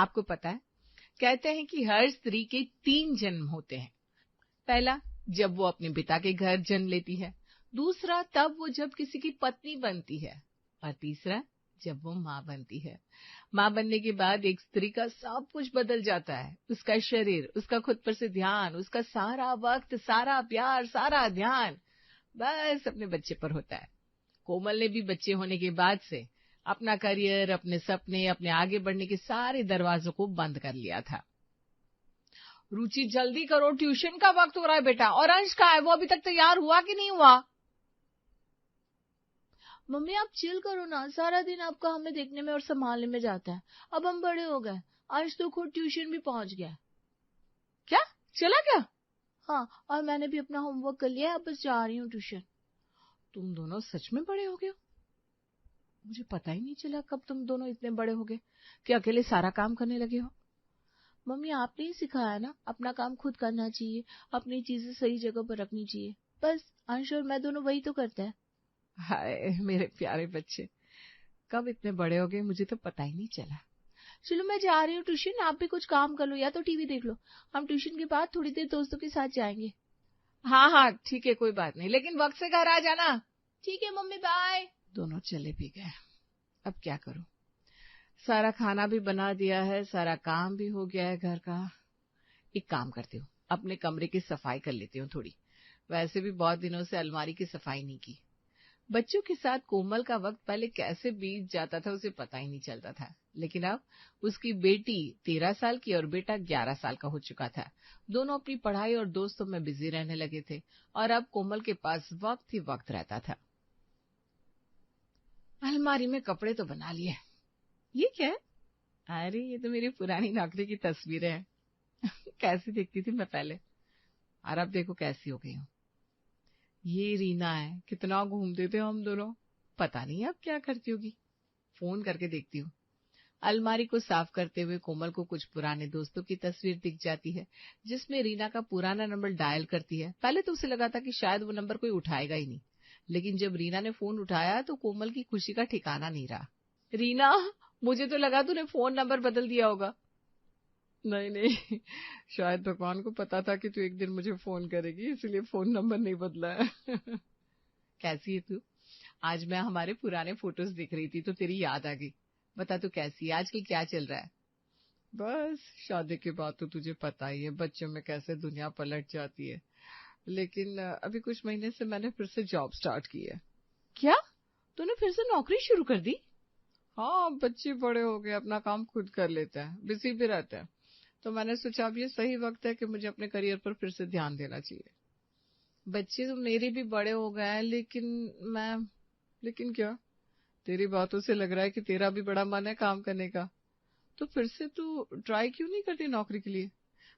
आपको पता है, कहते हैं कि हर स्त्री के 3 जन्म होते हैं। पहला, जब वो अपने पिता के घर जन्म लेती है। दूसरा, तब वो जब किसी की पत्नी बनती है। और तीसरा, जब वो माँ बनती है। माँ बनने के बाद एक स्त्री का सब कुछ बदल जाता है। उसका शरीर, उसका खुद पर से ध्यान, उसका सारा वक्त, सारा प्यार, सारा ध्यान बस अपने बच्चे पर होता है। कोमल ने भी बच्चे होने के बाद से अपना करियर, अपने सपने, अपने आगे बढ़ने के सारे दरवाजों को बंद कर लिया था। रुचि, जल्दी करो, ट्यूशन का वक्त हो रहा है बेटा। और अंश का है, वो अभी तक तैयार हुआ कि नहीं हुआ? मम्मी आप चिल करो ना, सारा दिन आपका हमें देखने में और संभालने में जाता है। अब हम बड़े हो गए, आज तो खुद ट्यूशन भी पहुंच गया। क्या चला क्या? हाँ, और मैंने भी अपना होमवर्क कर लिया है, अब बस जा रही हूँ ट्यूशन। तुम दोनों सच में बड़े हो गए हो? मुझे पता ही नहीं चला कब तुम दोनों इतने बड़े हो गए कि अकेले सारा काम करने लगे हो। मम्मी आपने ही सिखाया ना, अपना काम खुद करना चाहिए, अपनी चीजें सही जगह पर रखनी चाहिए। बस अंश और मैं दोनों वही तो करते हैं। हाय मेरे प्यारे बच्चे, कब इतने बड़े हो गए मुझे तो पता ही नहीं चला। चलो मैं जा रही हूँ ट्यूशन, आप भी कुछ काम कर लो या तो टीवी देख लो। हम ट्यूशन के बाद थोड़ी देर दोस्तों के साथ जाएंगे। हाँ हाँ ठीक है, कोई बात नहीं, लेकिन वक्त से घर आ जाना। ठीक है मम्मी, बाय। दोनों चले भी गए। अब क्या करूं, सारा खाना भी बना दिया है, सारा काम भी हो गया है घर का। एक काम करती हूँ, अपने कमरे की सफाई कर लेती हूँ थोड़ी। वैसे भी बहुत दिनों से अलमारी की सफाई नहीं की। बच्चों के साथ कोमल का वक्त पहले कैसे बीत जाता था उसे पता ही नहीं चलता था, लेकिन अब उसकी बेटी 13 साल की और बेटा 11 साल का हो चुका था। दोनों अपनी पढ़ाई और दोस्तों में बिजी रहने लगे थे और अब कोमल के पास वक्त ही वक्त रहता था। अलमारी में कपड़े तो बना लिए। ये क्या है? अरे ये तो मेरी पुरानी नौकरी की तस्वीरें हैं। कैसी दिखती थी मैं पहले, और अब देखो कैसी हो गई हूँ। ये रीना है, कितना घूमते थे हम दोनों। पता नहीं अब क्या करती होगी, फोन करके देखती हूँ। अलमारी को साफ करते हुए कोमल को कुछ पुराने दोस्तों की तस्वीर दिख जाती है, जिसमें रीना का पुराना नंबर डायल करती है। पहले तो उसे लगा था कि शायद वो नंबर कोई उठाएगा ही नहीं, लेकिन जब रीना ने फोन उठाया तो कोमल की खुशी का ठिकाना नहीं रहा। रीना, मुझे तो लगा तूने फोन नंबर बदल दिया होगा। नहीं नहीं, शायद भगवान को पता था कि तू एक दिन मुझे फोन करेगी, इसलिए फोन नंबर नहीं बदला है। कैसी है तू? आज मैं हमारे पुराने फोटोज देख रही थी तो तेरी याद आ गई। बता तू कैसी है, आजकल क्या चल रहा है? बस शादी के बाद तो तुझे पता ही है बच्चों में कैसे दुनिया पलट जाती है, लेकिन अभी कुछ महीने से मैंने फिर से जॉब स्टार्ट की है। क्या, तूने फिर से नौकरी शुरू कर दी? हाँ, बच्चे बड़े हो गए, अपना काम खुद कर लेते हैं, बिजी भी रहते हैं, तो मैंने सोचा अब ये सही वक्त है कि मुझे अपने करियर पर फिर से ध्यान देना चाहिए। बच्चे तो मेरे भी बड़े हो गए हैं, लेकिन क्या? तेरी बातों से लग रहा है कि तेरा भी बड़ा मन है काम करने का। तो फिर से तू ट्राई क्यों नहीं करती नौकरी के लिए?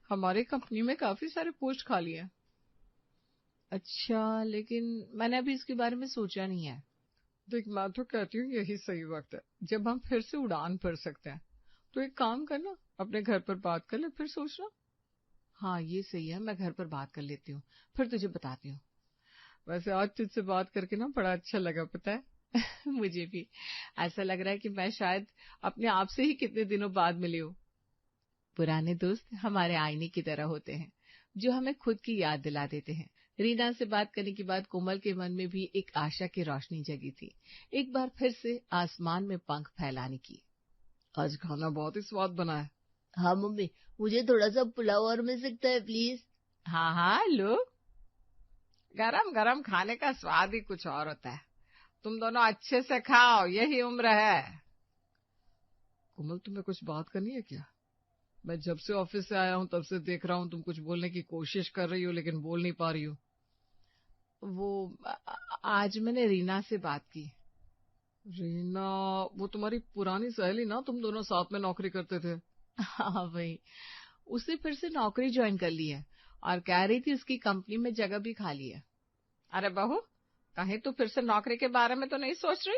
हमारे कंपनी में काफी सारे पोस्ट खाली हैं। अच्छा, लेकिन मैंने अभी इसके बारे में सोचा नहीं है। देख, मैं तो कहती हूँ यही सही वक्त है जब हम फिर से उड़ान भर सकते हैं। तो एक काम करना, अपने घर पर बात कर ले, फिर सोचना। हाँ ये सही है, मैं घर पर बात कर लेती हूँ, फिर तुझे बताती हूँ। वैसे आज तुझसे बात करके ना बड़ा अच्छा लगा, पता है। मुझे भी ऐसा लग रहा है कि मैं शायद अपने आप से ही कितने दिनों बाद मिली हूँ। पुराने दोस्त हमारे आईने की तरह होते हैं, जो हमें खुद की याद दिला देते हैं। रीना से बात करने के बाद कोमल के मन में भी एक आशा की रोशनी जगी थी, एक बार फिर से आसमान में पंख फैलाने की। आज खाना बहुत ही स्वाद बना है। हाँ मम्मी, मुझे थोड़ा सा पुलाव और मिल सकता है प्लीज? हाँ हाँ लो, गरम गरम खाने का स्वाद ही कुछ और होता है। तुम दोनों अच्छे से खाओ, यही उम्र है। कोमल, तुम्हें कुछ बात करनी है क्या? मैं जब से ऑफिस से आया हूँ तब से देख रहा हूँ तुम कुछ बोलने की कोशिश कर रही हो लेकिन बोल नहीं पा रही हो। वो आज मैंने रीना से बात की। रीना, वो तुम्हारी पुरानी सहेली ना, तुम दोनों साथ में नौकरी करते थे। हाँ भाई, उसने फिर से नौकरी ज्वाइन कर ली है और कह रही थी उसकी कंपनी में जगह भी खाली है। अरे बहू, कहीं तू फिर से नौकरी के बारे में तो नहीं सोच रही?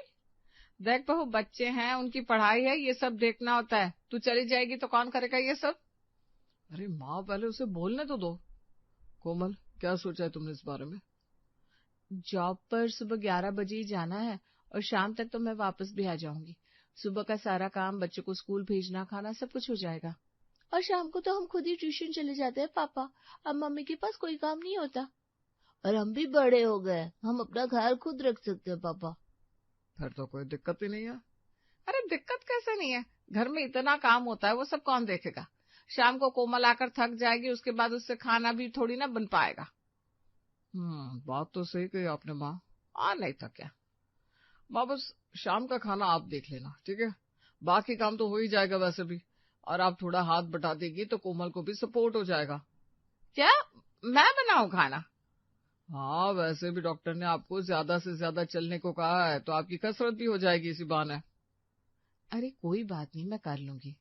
देख बहू, बच्चे हैं, उनकी पढ़ाई है, ये सब देखना होता है। तू चली जाएगी तो कौन करेगा ये सब? अरे माँ, पहले उसे बोलने तो दो। कोमल, क्या सोचा है तुमने इस बारे में? जॉब पर सुबह 11 बजे ही जाना है और शाम तक तो मैं वापस भी आ जाऊंगी। सुबह का सारा काम, बच्चों को स्कूल भेजना, खाना, सब कुछ हो जाएगा। और शाम को तो हम खुद ही ट्यूशन चले जाते हैं पापा। अब मम्मी के पास कोई काम नहीं होता। और हम भी बड़े हो गए, हम अपना ख्याल खुद रख सकते हैं पापा। फिर तो कोई दिक्कत ही नहीं है। अरे दिक्कत कैसे नहीं है, घर में इतना काम होता है, वो सब कौन देखेगा। शाम को कोमल आकर थक जाएगी, उसके बाद उससे खाना भी थोड़ी ना बन पाएगा। बात तो सही कही आपने माँ। नहीं था क्या माँ, बस शाम का खाना आप देख लेना, ठीक है। बाकी काम तो हो ही जाएगा वैसे भी, और आप थोड़ा हाथ बटा देगी तो कोमल को भी सपोर्ट हो जाएगा। क्या मैं बनाऊं खाना? हाँ, वैसे भी डॉक्टर ने आपको ज्यादा से ज्यादा चलने को कहा है, तो आपकी कसरत भी हो जाएगी इसी बहाने। अरे कोई बात नहीं, मैं कर लूंगी।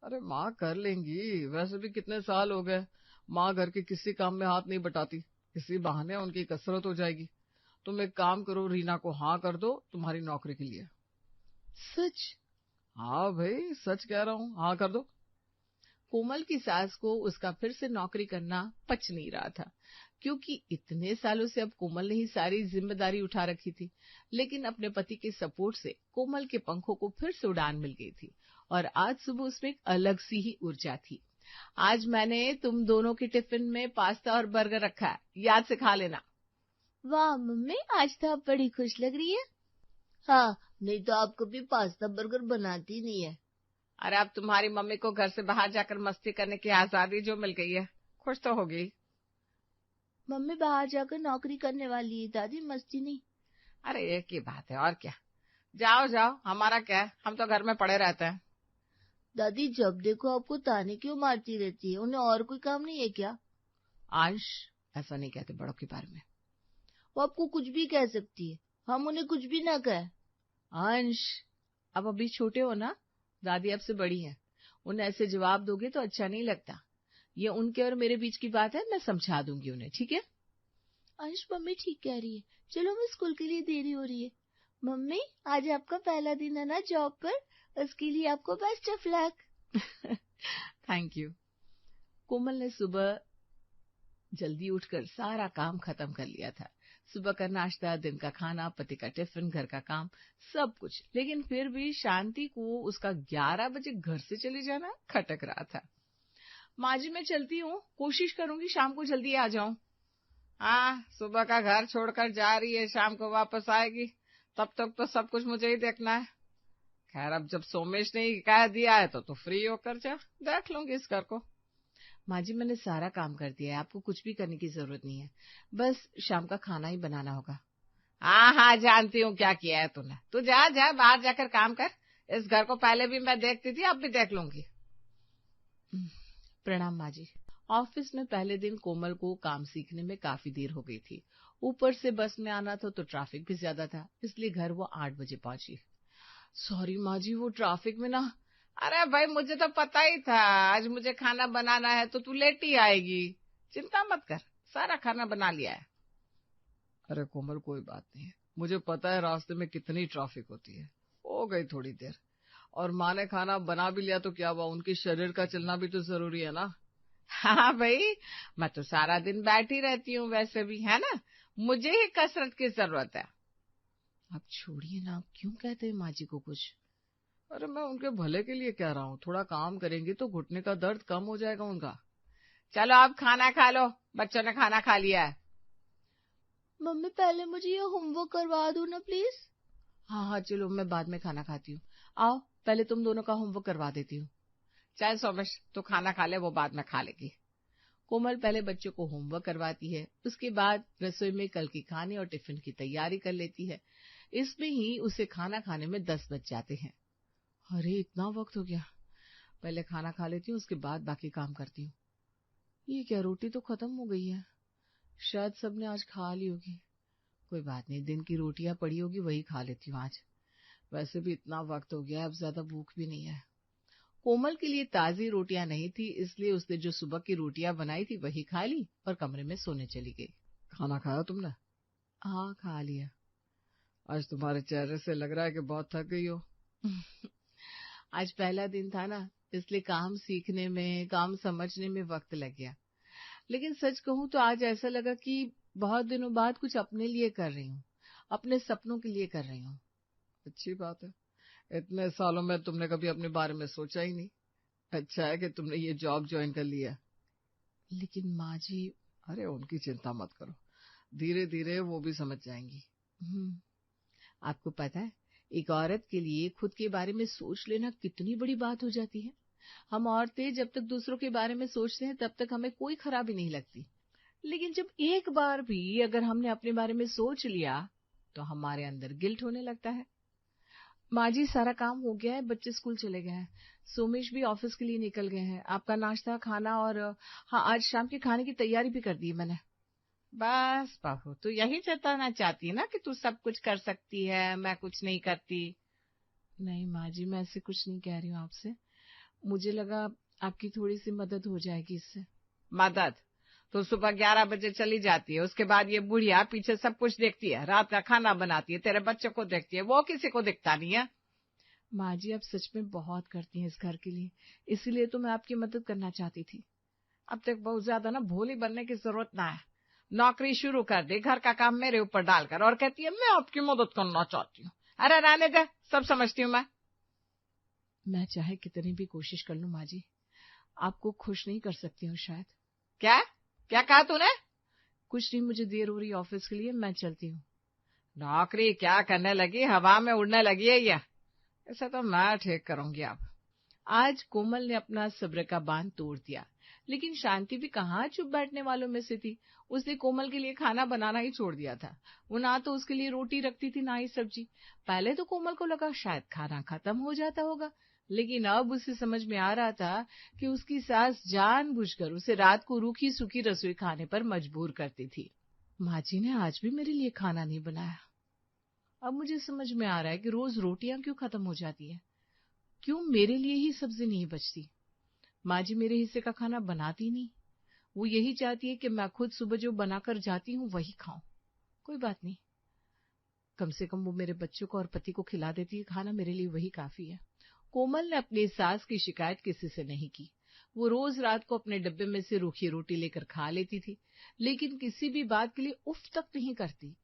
अरे माँ कर लेंगी, वैसे भी कितने साल हो गए माँ घर के किसी काम में हाथ नहीं बटाती, इसी बहाने उनकी कसरत हो जाएगी। तुम एक काम करो, रीना को हाँ कर दो तुम्हारी नौकरी के लिए। सच? हाँ भाई, सच कह रहा हूँ, हाँ कर दो। कोमल की सास को उसका फिर से नौकरी करना पच नहीं रहा था, क्योंकि इतने सालों से अब कोमल ने ही सारी जिम्मेदारी उठा रखी थी। लेकिन अपने पति के सपोर्ट से कोमल के पंखों को फिर से उड़ान मिल गई थी, और आज सुबह उसमें एक अलग सी ही ऊर्जा थी। आज मैंने तुम दोनों के टिफिन में पास्ता और बर्गर रखा है, याद से खा लेना। वाह मम्मी, आज तो आप बड़ी खुश लग रही है। हाँ, नहीं तो आप कभी पास्ता बर्गर बनाती नहीं है। अरे अब तुम्हारी मम्मी को घर से बाहर जाकर मस्ती करने की आजादी जो मिल गई है, खुश तो होगी। मम्मी बाहर जाकर नौकरी करने वाली है दादी, मस्ती नहीं। अरे एक ही बात है, और क्या। जाओ जाओ, हमारा क्या है, हम तो घर में पड़े रहते हैं। दादी जब देखो आपको ताने क्यों मारती रहती है, उन्हें और कोई काम नहीं है क्या? अंश, ऐसा नहीं कहते बड़ों के बारे में। वो आपको कुछ भी कह सकती है, हम उन्हें कुछ भी ना कहे। अंश, अब अभी छोटे हो ना, दादी अब से बड़ी हैं, उन्हें ऐसे जवाब दोगे तो अच्छा नहीं लगता। ये उनके और मेरे बीच की बात है, मैं समझा दूंगी उन्हें, ठीक है। अंश मम्मी ठीक कह रही है, चलो मैं स्कूल के लिए देरी हो रही है। मम्मी आज आपका पहला दिन है ना जॉब पर, उसके लिए आपको best of luck. Thank you. Komal ने सुबह जल्दी उठकर सारा काम खत्म कर लिया था। सुबह का नाश्ता, दिन का खाना, पति का टिफिन, घर का काम, सब कुछ। लेकिन फिर भी शांति को उसका 11 बजे घर से चले जाना खटक रहा था। माँ जी मैं चलती हूँ, कोशिश करूंगी शाम को जल्दी आ जाऊं। हाँ, सुबह का घर छोड़कर जा रही है, शाम को वापस आएगी, तब तक तो सब कुछ मुझे ही देखना है। खैर अब जब सोमेश ने ही कह दिया है तो फ्री होकर जा देख लूंगी इस घर को। माँ जी मैंने सारा काम कर दिया है, आपको कुछ भी करने की जरूरत नहीं है, बस शाम का खाना ही बनाना होगा। हाँ हाँ जानती हूँ क्या किया है तूने, तू जा जा बाहर जाकर काम कर, इस घर को पहले भी मैं देखती थी, अब भी देख लूंगी। प्रणाम माँ जी। ऑफिस में पहले दिन कोमल को काम सीखने में काफी देर हो गई थी। ऊपर से बस में आना था तो ट्रैफिक भी ज्यादा था, इसलिए घर वो 8 बजे पहुंची। सॉरी माँ जी, वो ट्रैफिक में ना। अरे भाई मुझे तो पता ही था आज मुझे खाना बनाना है, तो तू लेट ही आएगी, चिंता मत कर, सारा खाना बना लिया है। अरे कोमल कोई बात नहीं है, मुझे पता है रास्ते में कितनी ट्रैफिक होती है, हो गई थोड़ी देर। और माँ ने खाना बना भी लिया तो क्या हुआ, उनके शरीर का चलना भी तो जरूरी है ना। हाँ भाई, मैं तो सारा दिन बैठी रहती हूँ वैसे भी, है ना, मुझे ही कसरत की जरूरत है। आप छोड़िए ना, आप क्यों कहते हैं माँ जी को कुछ। अरे मैं उनके भले के लिए कह रहा हूँ, थोड़ा काम करेंगी तो घुटने का दर्द कम हो जाएगा उनका। चलो आप खाना खा लो, बच्चों ने खाना खा लिया है। मम्मी पहले मुझे ये होमवर्क करवा दो ना प्लीज। हाँ हाँ चलो, मैं बाद में खाना खाती हूँ, आओ पहले तुम दोनों का होमवर्क करवा देती हूँ। चल सोमेश, तो खाना खा ले, वो बाद में खा लेगी। कोमल पहले बच्चों को होमवर्क करवाती है, उसके बाद रसोई में कल के खाने और टिफिन की तैयारी कर लेती है। इसमें ही उसे खाना खाने में 10 बज जाते हैं। अरे इतना वक्त हो गया, पहले खाना खा लेती हूँ, उसके बाद बाकी काम करती हूँ। ये क्या, रोटी तो खत्म हो गई है, शायद सबने आज खा ली होगी। कोई बात नहीं, दिन की रोटियां पड़ी होगी, वही खा लेती हूँ आज, वैसे भी इतना वक्त हो गया, अब ज्यादा भूख भी नहीं है। कोमल के लिए ताजी रोटियां नहीं थी, इसलिए उसने जो सुबह की रोटियां बनाई थी वही खा ली और कमरे में सोने चली गई। खाना खाया तुमने? हाँ खा लिया। आज तुम्हारे चेहरे से लग रहा है कि बहुत थक गई हो। आज पहला दिन था ना, इसलिए काम सीखने में, काम समझने में वक्त लग गया। लेकिन सच कहूं तो आज ऐसा लगा कि बहुत दिनों बाद कुछ अपने लिए कर रही हूँ, अपने सपनों के लिए कर रही हूँ। अच्छी बात है, इतने सालों में तुमने कभी अपने बारे में सोचा ही नहीं। अच्छा है कि तुमने ये जॉब ज्वाइन कर लिया। लेकिन माँ जी। अरे उनकी चिंता मत करो, धीरे धीरे वो भी समझ जाएंगी। आपको पता है, एक औरत के लिए खुद के बारे में सोच लेना कितनी बड़ी बात हो जाती है। हम औरतें जब तक दूसरों के बारे में सोचते हैं तब तक हमें कोई खराबी नहीं लगती, लेकिन जब एक बार भी अगर हमने अपने बारे में सोच लिया तो हमारे अंदर गिल्ट होने लगता है। माँ जी, सारा काम हो गया है, बच्चे स्कूल चले गए हैं, सोमेश भी ऑफिस के लिए निकल गए हैं, आपका नाश्ता खाना और हाँ, आज शाम के खाने की तैयारी भी कर दी है मैंने। बस बहू, तू यही जताना चाहती है ना कि तू सब कुछ कर सकती है, मैं कुछ नहीं करती। नहीं माँ जी, मैं ऐसे कुछ नहीं कह रही हूँ आपसे, मुझे लगा आपकी थोड़ी सी मदद हो जाएगी इससे। मदद? तो सुबह 11 बजे चली जाती है, उसके बाद ये बुढ़िया पीछे सब कुछ देखती है, रात का खाना बनाती है, तेरे बच्चों को देखती है, वो किसी को दिखता नहीं है। माँ जी, आप सच में बहुत करती हैं इस घर के लिए, इसीलिए तो मैं आपकी मदद करना चाहती थी। अब तक बहुत ज्यादा ना भोली बनने की जरूरत ना है, नौकरी शुरू कर दे, घर का काम मेरे ऊपर डालकर, और कहती है मैं आपकी मदद करना चाहती हूँ। अरे रहने दे, सब समझती हूँ मैं चाहे कितनी भी कोशिश कर लूं माँ जी, आपको खुश नहीं कर सकती हूँ शायद। क्या क्या कहा तूने? कुछ नहीं, मुझे देर हो रही ऑफिस के लिए, मैं चलती हूँ। नौकरी क्या करने लगी, हवा में उड़ने लगी है ये? ऐसा तो मैं ठीक करूंगी। अब आज कोमल ने अपना सब्र का बांध तोड़ दिया, लेकिन शांति भी कहाँ चुप बैठने वालों में से थी। उसने कोमल के लिए खाना बनाना ही छोड़ दिया था। वो ना तो उसके लिए रोटी रखती थी, ना ही सब्जी। पहले तो कोमल को लगा शायद खाना खत्म हो जाता होगा, लेकिन अब उसे समझ में आ रहा था कि उसकी सास जानबूझकर उसे रात को रूखी सूखी रसोई खाने पर मजबूर करती थी। माँ जी ने आज भी मेरे लिए खाना नहीं बनाया। अब मुझे समझ में आ रहा है कि रोज रोटियां क्यों खत्म हो जाती है, क्यों मेरे लिए ही सब्जी नहीं बचती। माँ जी मेरे हिस्से का खाना बनाती नहीं, वो यही चाहती है कि मैं खुद सुबह जो बनाकर जाती हूँ वही खाऊं। कोई बात नहीं, कम से कम वो मेरे बच्चों को और पति को खिला देती है खाना, मेरे लिए वही काफी है। कोमल ने अपनी सास की शिकायत किसी से नहीं की। वो रोज रात को अपने डब्बे में से रूखी रोटी लेकर खा लेती थी, लेकिन किसी भी बात के लिए उफ तक नहीं करती,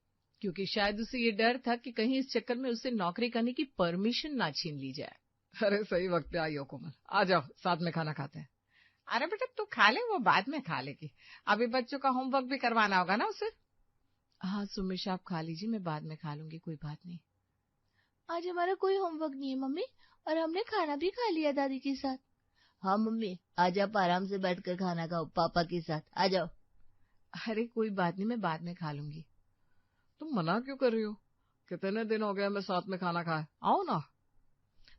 क्योंकि शायद उसे ये डर था कि कहीं इस चक्कर में उसे नौकरी करने की परमिशन ना छीन ली जाए। अरे सही वक्त पे आई हो कोमल, आ जाओ साथ में खाना खाते हैं। अरे बेटा तू खा ले, वो बाद में खा लेगी, अभी बच्चों का होमवर्क भी करवाना होगा ना उसे। हाँ सुमेश, आप खा लीजिए, मैं बाद में खा लूंगी, कोई बात नहीं। आज हमारा कोई होमवर्क नहीं है मम्मी, और हमने खाना भी खा लिया दादी के साथ। हाँ मम्मी, आज आप आराम से बैठकर खाना खाओ पापा के साथ, आ जाओ। अरे कोई बात नहीं, मैं बाद में खा लूंगी। तुम मना क्यों कर रही हो? कितने दिन हो गए मैं साथ में खाना खाए, आओ ना।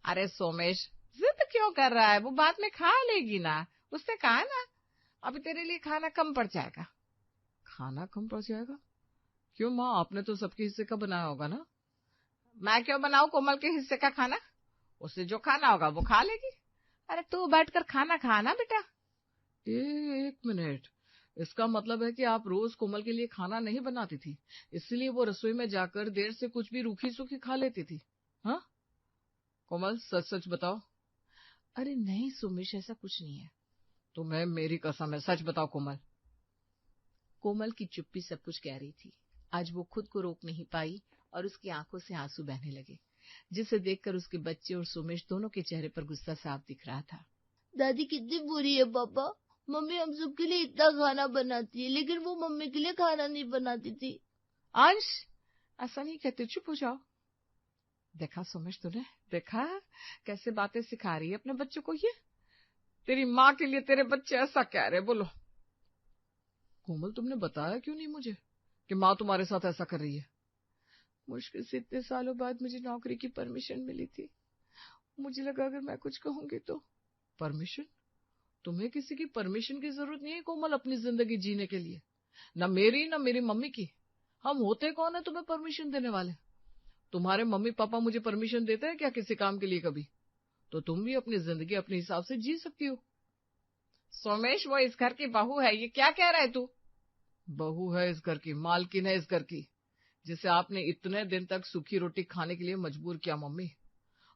अरे सोमेश, जिद क्यों कर रहा है, वो बाद में खा लेगी ना, उसने कहा ना अभी तेरे लिए खाना कम पड़ जाएगा। खाना कम पड़ जाएगा? क्यों माँ, आपने तो सबके हिस्से का बनाया होगा ना। मैं क्यों बनाऊं कोमल के हिस्से का खाना, उसे जो खाना होगा वो खा लेगी। अरे तू बैठकर खाना खाना बेटा। एक मिनट, इसका मतलब है कि आप रोज कोमल के लिए खाना नहीं बनाती थी, इसलिए वो रसोई में जाकर देर से कुछ भी रूखी सूखी खा लेती थी? हाँ कोमल, सच सच बताओ। अरे नहीं सुमेश, ऐसा कुछ नहीं है। तुम्हें मेरी कसम है, सच बताओ कोमल। कोमल की चुप्पी सब कुछ कह रही थी। आज वो खुद को रोक नहीं पाई और उसकी आंखों से आंसू बहने लगे, जिसे देखकर उसके बच्चे और सुमेश दोनों के चेहरे पर गुस्सा साफ दिख रहा था। दादी कितनी बुरी है पापा, मम्मी हम सबके लिए इतना खाना बनाती है, लेकिन वो मम्मी के लिए खाना नहीं बनाती थी। अंश, ऐसा नहीं कहते, चुप हो जाओ। देखा सुमेश, तूने देखा कैसे बातें सिखा रही है अपने बच्चों को ये। तेरी माँ के लिए तेरे बच्चे ऐसा कह रहे, बोलो। कोमल, तुमने बताया क्यों नहीं मुझे कि माँ तुम्हारे साथ ऐसा कर रही है? मुश्किल से इतने सालों बाद मुझे नौकरी की परमिशन मिली थी, मुझे लगा अगर मैं कुछ कहूंगी तो। परमिशन? तुम्हें किसी की परमिशन की जरूरत नहीं है कोमल अपनी जिंदगी जीने के लिए, न मेरी न मेरी मम्मी की। हम होते कौन है तुम्हें परमिशन देने वाले? तुम्हारे मम्मी पापा मुझे परमिशन देते हैं क्या किसी काम के लिए कभी? तो तुम भी अपनी जिंदगी अपने हिसाब से जी सकती हो। सोमेश, वो इस घर की बहू है, ये क्या कह रहा है तू? बहू है इस घर की, मालकिन है इस घर की, जिसे आपने इतने दिन तक सूखी रोटी खाने के लिए मजबूर किया मम्मी।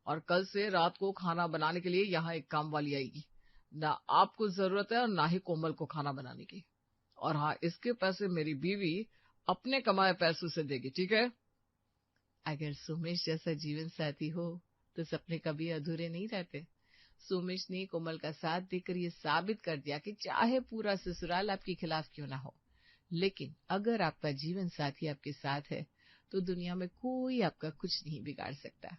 और कल से रात को खाना बनाने के लिए यहाँ एक काम वाली आएगी, ना आपको जरूरत है और ना ही कोमल को खाना बनाने की। और हाँ, इसके पैसे मेरी बीवी अपने कमाए पैसों से देगी, ठीक है? अगर सुमेश जैसा जीवन साथी हो तो सपने कभी अधूरे नहीं रहते। सोमेश ने कोमल का साथ देकर ये साबित कर दिया कि चाहे पूरा ससुराल आपके खिलाफ क्यों ना हो, लेकिन अगर आपका जीवन साथी आपके साथ है तो दुनिया में कोई आपका कुछ नहीं बिगाड़ सकता।